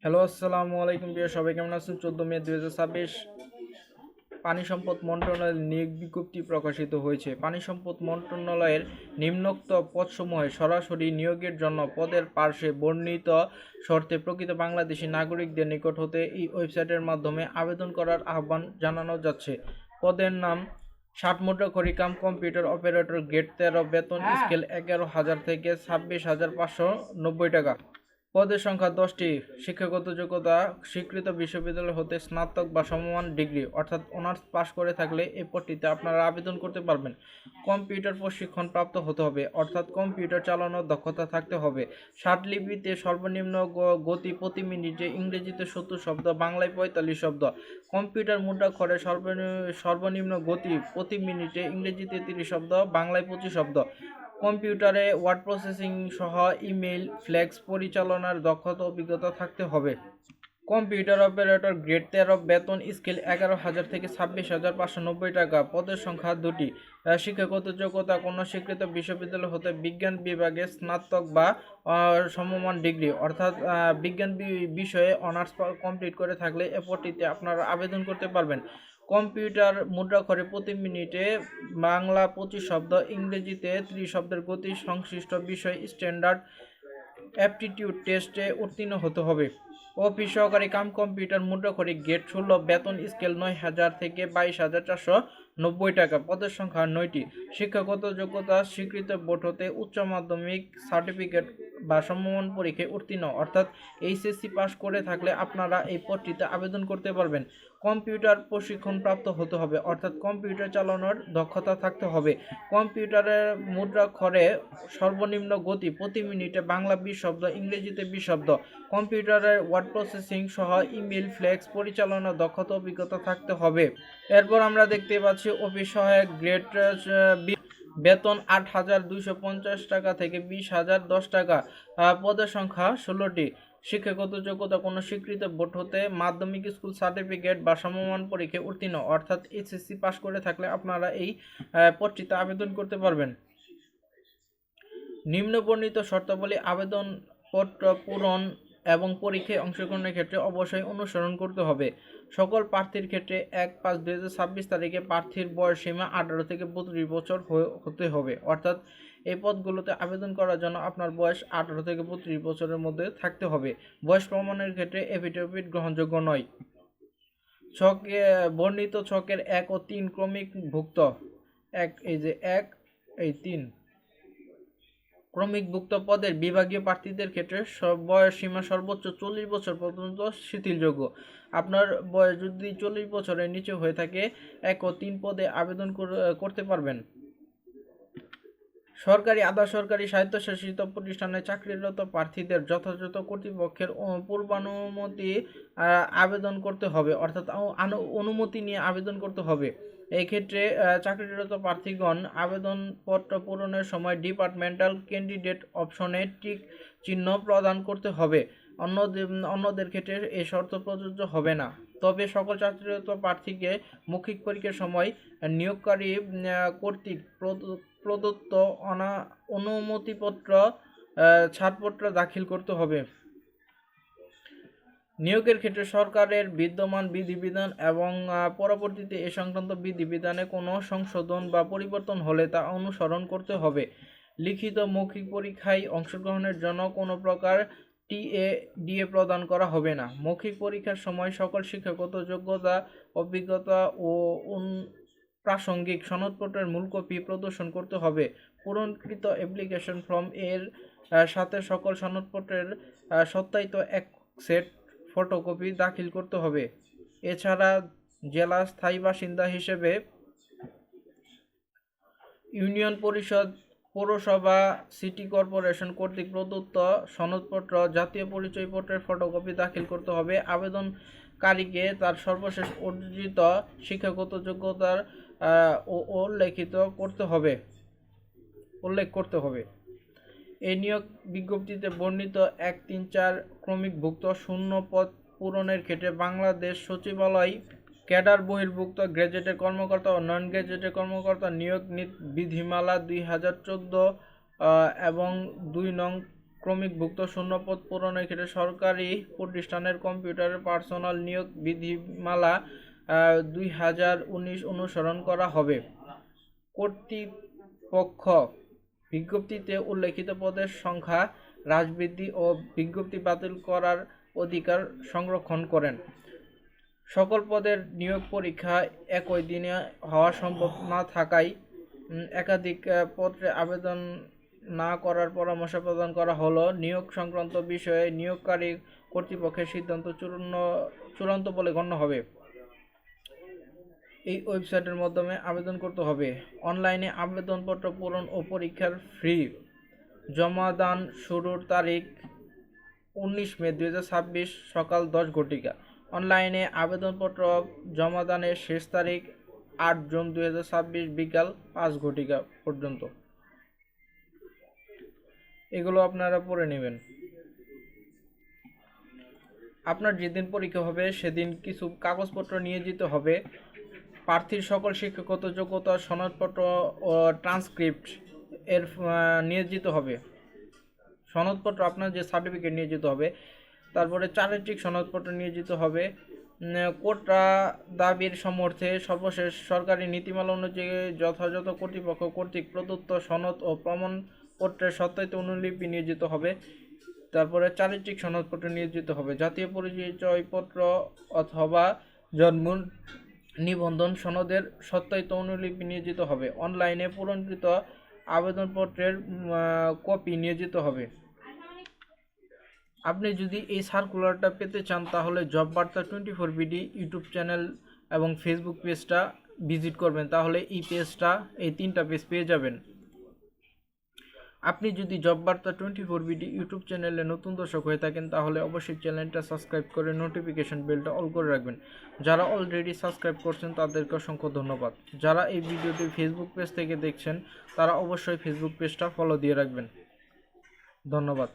Hello, আসসালামু আলাইকুম। প্রিয় সবাই কেমন আছেন? 14 মে 2026 পানি সম্পদ মন্ত্রণালয়ের নিয়োগ বিজ্ঞপ্তি প্রকাশিত হয়েছে। পানি সম্পদ মন্ত্রণালয়ের নিম্নোক্ত পদসমূহে সরাসরি নিয়োগের জন্য পদের পার্শ্বে বর্ণিত শর্তে প্রকৃত বাংলাদেশি নাগরিকদের নিকট হতে এই ওয়েবসাইটের মাধ্যমে আবেদন করার আহ্বান জানানো যাচ্ছে। পদের নাম: 60 মুদ্রাক্ষরী কাম কম্পিউটার অপারেটর, গ্রেড 13, বেতন স্কেল 11,000 থেকে 26,590 টাকা। পদের সংখ্যা 10টি। শিক্ষাগত যোগ্যতা: স্বীকৃত বিশ্ববিদ্যালয় হতে স্নাতক বা সমমান ডিগ্রি অর্থাৎ অনার্স পাস করে থাকলে এই পদটিতে আপনারা আবেদন করতে পারবেন। কম্পিউটার প্রশিক্ষণ প্রাপ্ত হতে হবে অর্থাৎ কম্পিউটার চালানোর দক্ষতা থাকতে হবে। ষাটলিপিতে সর্বনিম্ন গতি প্রতি মিনিটে ইংরেজিতে 70 শব্দ, বাংলায় 45 শব্দ। কম্পিউটার মুদ্রাক্ষরে সর্বনিম্ন গতি প্রতি মিনিটে ইংরেজিতে 30 শব্দ, বাংলায় 25 শব্দ। কম্পিউটারে ওয়ার্ড প্রসেসিং সহ ইমেইল, ফ্ল্যাক্স পরিচালনার দক্ষতা অভিজ্ঞতা থাকতে হবে। কম্পিউটার অপারেটর, গ্রেড 13, বেতন স্কেল 11,000 থেকে 26,590 টাকা। পদের সংখ্যা 2টি। শিক্ষাগত যোগ্যতা: কোনো স্বীকৃত বিশ্ববিদ্যালয় হতে বিজ্ঞান বিভাগে স্নাতক বা সমমান ডিগ্রি অর্থাৎ বিজ্ঞান বিষয়ে অনার্স কমপ্লিট করে থাকলে এ পদটিতে আপনারা আবেদন করতে পারবেন। কম্পিউটার মুদ্রাক্ষরে প্রতি মিনিটে বাংলা 25 শব্দ, ইংরেজিতে 30 শব্দের গতি সংশ্লিষ্ট বিষয় স্ট্যান্ডার্ড অ্যাপটিটিউড টেস্টে উত্তীর্ণ হতে হবে। অফিস সহকারী কাম কম্পিউটার মুদ্রাক্ষরী, গ্রেড 16, বেতন স্কেল 9,000 থেকে 22,490 টাকা। পদের সংখ্যা 9টি। শিক্ষাগত যোগ্যতা: স্বীকৃত বোর্ড হতে উচ্চ মাধ্যমিক সার্টিফিকেট বা সমমান পরীক্ষায় উত্তীর্ণ অর্থাৎ এইচএসসি পাস করে থাকলে আপনারা এই পদটিতে আবেদন করতে পারবেন। কম্পিউটার প্রশিক্ষণ প্রাপ্ত হতে হবে অর্থাৎ কম্পিউটার চালানোর দক্ষতা থাকতে হবে। কম্পিউটারের মুদ্রাক্ষরে সর্বনিম্ন গতি প্রতি মিনিটে বাংলা 20 শব্দ, ইংরেজিতে 20 শব্দ। কম্পিউটারের ওয়ার্ড প্রসেসিং সহ ইমেইল, ফ্ল্যাক্স পরিচালনার দক্ষতা অভিজ্ঞতা থাকতে হবে। এরপর আমরা দেখতে পাচ্ছি অফিস সহায়ক, গ্রেড বেতন 8,250 টাকা থেকে 20,010 টাকা। পদের সংখ্যা 16টি। শিক্ষাগত যোগ্যতা: কোনো স্বীকৃত বোর্ড হতে মাধ্যমিক স্কুল সার্টিফিকেট বা সমমান পরীক্ষায় উত্তীর্ণ অর্থাৎ এইচএসসি পাস করে থাকলে আপনারা এই পদটিতে আবেদন করতে পারবেন। নিম্নবর্ণিত শর্তাবলী আবেদনপত্র পূরণ এবং পরীক্ষায় অংশগ্রহণের ক্ষেত্রে অবশ্যই অনুসরণ করতে হবে। সকল প্রার্থীর ক্ষেত্রে 1/5/2026 তারিখে প্রার্থীর বয়সসীমা 18 থেকে 32 বছর হতে হবে অর্থাৎ এই পদগুলোতে আবেদন করার জন্য আপনার বয়স 18 থেকে 32 বছরের মধ্যে থাকতে হবে। বয়স প্রমাণের ক্ষেত্রে এফিডেভিট গ্রহণযোগ্য নয়। ছকে বর্ণিত ছকের 1 ও 3 ক্রমিকভুক্ত 1 এই যে 1 এই 3 ক্রমিকভুক্ত পদের বিভাগীয় প্রার্থীদের ক্ষেত্রে বয়স সীমা সর্বোচ্চ 40 বছর পর্যন্ত শিথিলযোগ্য। আপনার বয়স যদি 40 বছরের নিচে হয়ে থাকে 1 ও 3 পদে আবেদন করতে পারবেন। সরকারি, আধা সরকারি, স্বায়ত্তশাসিত প্রতিষ্ঠানে চাকরিরত প্রার্থীদের যথাযথ কর্তৃপক্ষের পূর্বানুমতি আবেদন করতে হবে অর্থাৎ অনুমতি নিয়ে আবেদন করতে হবে। এই ক্ষেত্রে চাকরিরত প্রার্থীগণ আবেদনপত্র পূরণের সময় ডিপার্টমেন্টাল ক্যান্ডিডেট অপশনে টিক চিহ্ন প্রদান করতে হবে। অন্যদের ক্ষেত্রে এই শর্ত প্রযোজ্য হবে না। তবে সকল চাকরিরত প্রার্থীকে মৌখিক পরীক্ষার সময় নিয়োগকারী কর্তৃক প্রদত্ত অনুমতিপত্র ছাড়পত্র দাখিল করতে হবে। নিয়োগের ক্ষেত্রে সরকারের বিদ্যমান বিধিবিধান এবং পরবর্তীতে এ সংক্রান্ত বিধিবিধানে কোনো সংশোধন বা পরিবর্তন হলে তা অনুসরণ করতে হবে। লিখিত মৌখিক পরীক্ষায় অংশগ্রহণের জন্য কোনো প্রকার ডিএ প্রদান করা হবে না। মৌখিক পরীক্ষার সময় সকল শিক্ষাগত যোগ্যতা, অভিজ্ঞতা ও প্রাসঙ্গিক সনদপত্রের মূল কপি প্রদর্শন করতে হবে। পূরণকৃত অ্যাপ্লিকেশন ফর্ম এর সাথে সকল সনদপত্রের সত্যায়িত এক সেট ফটোকপি দাখিল করতে হবে। এছাড়া জেলা স্থায়ী বাসিন্দা হিসেবে ইউনিয়ন পরিষদ, পৌরসভা, সিটি কর্পোরেশন কর্তৃক প্রদত্ত সনদপত্র, জাতীয় পরিচয়পত্রের ফটোকপি দাখিল করতে হবে। আবেদনকারীকে তার সর্বশেষ অর্জিত শিক্ষাগত যোগ্যতার উল্লেখ করতে হবে। এই নিয়োগ বিজ্ঞপ্তিতে বর্ণিত 1, 3, 4 ক্রমিকভুক্ত শূন্য পদ পূরণের ক্ষেত্রে বাংলাদেশ সচিবালয় ক্যাডার বহির্ভুক্ত গেজেটেড কর্মকর্তা ও নন গেজেটেড কর্মকর্তা নিয়োগ বিধিমালা 2014 এবং 2 নং ক্রমিকভুক্ত শূন্যপদ পূরণের ক্ষেত্রে সরকারি প্রতিষ্ঠানের কম্পিউটারের পার্সোনাল নিয়োগ বিধিমালা 2019 অনুসরণ করা হবে। কর্তৃপক্ষ বিজ্ঞপ্তিতে উল্লেখিত পদের সংখ্যা হ্রাস বৃদ্ধি ও বিজ্ঞপ্তি বাতিল করার অধিকার সংরক্ষণ করেন। সকল পদের নিয়োগ পরীক্ষা একই দিনে হওয়া সম্ভব না থাকায় একাধিক পত্রে আবেদন না করার পরামর্শ প্রদান করা হলো। নিয়োগ সংক্রান্ত বিষয়ে নিয়োগকারী কর্তৃপক্ষের সিদ্ধান্ত চূড়ান্ত বলে গণ্য হবে। এই ওয়েবসাইটের মাধ্যমে আবেদন করতে হবে। অনলাইনে আবেদনপত্র পূরণ ও পরীক্ষার ফি জমাদান শুরুর তারিখ 19 মে 2026 সকাল 10 ঘটিকা। অনলাইনে আবেদনপত্র জমাদানের শেষ তারিখ 8 জুন 2026 বিকাল 5 ঘটিকা পর্যন্ত। এগুলো আপনারা পড়ে নেবেন। আপনার যেদিন পরীক্ষা হবে সেদিন কিছু কাগজপত্র নিয়ে যেতে হবে। প্রার্থীর সকল শিক্ষাগত যোগ্যতা সনদপত্র ও ট্রান্সক্রিপ্ট এর নিয়ে যেতে হবে। সনদপত্র আপনার যে সার্টিফিকেট নিয়ে যেতে হবে। তারপরে চারিত্রিক সনদপত্র নিয়ে যেতে হবে। কোটা দাবির সমর্থে সর্বশেষ সরকারি নীতিমালা অনুযায়ী যথাযথ কর্তৃপক্ষ কর্তৃক প্রদত্ত সনদ ও প্রমাণপত্রের সত্যায়িত অনুলিপি নিয়ে যেতে হবে। তারপরে চারিত্রিক সনদপত্র নিয়ে যেতে হবে। জাতীয় পরিচয়পত্র অথবা জন্ম নিবন্ধন সনদের সত্যায়িত অনুলিপি নিয়ে যেতে হবে। অনলাইনে পূরণকৃত আবেদনপত্রের কপি নিয়ে যেতে হবে। আপনি যদি এই সার্কুলারটা পেতে চান তাহলে জব বার্তা 24 বিডি ইউটিউব চ্যানেল এবং ফেসবুক পেজটা ভিজিট করবেন, তাহলে এই 3টা পেজ পেয়ে যাবেন। আপনি যদি জব বার্তা 24 বিডি ইউটিউব চ্যানেলে নতুন দর্শক হয়ে থাকেন তাহলে অবশ্যই চ্যানেলটা সাবস্ক্রাইব করে নোটিফিকেশন বেলটা অল করে রাখবেন। যারা অলরেডি সাবস্ক্রাইব করছেন তাদেরকে অসংখ্য ধন্যবাদ। যারা এই ভিডিওটি ফেসবুক পেজ থেকে দেখছেন তারা অবশ্যই ফেসবুক পেজটা ফলো দিয়ে রাখবেন। ধন্যবাদ।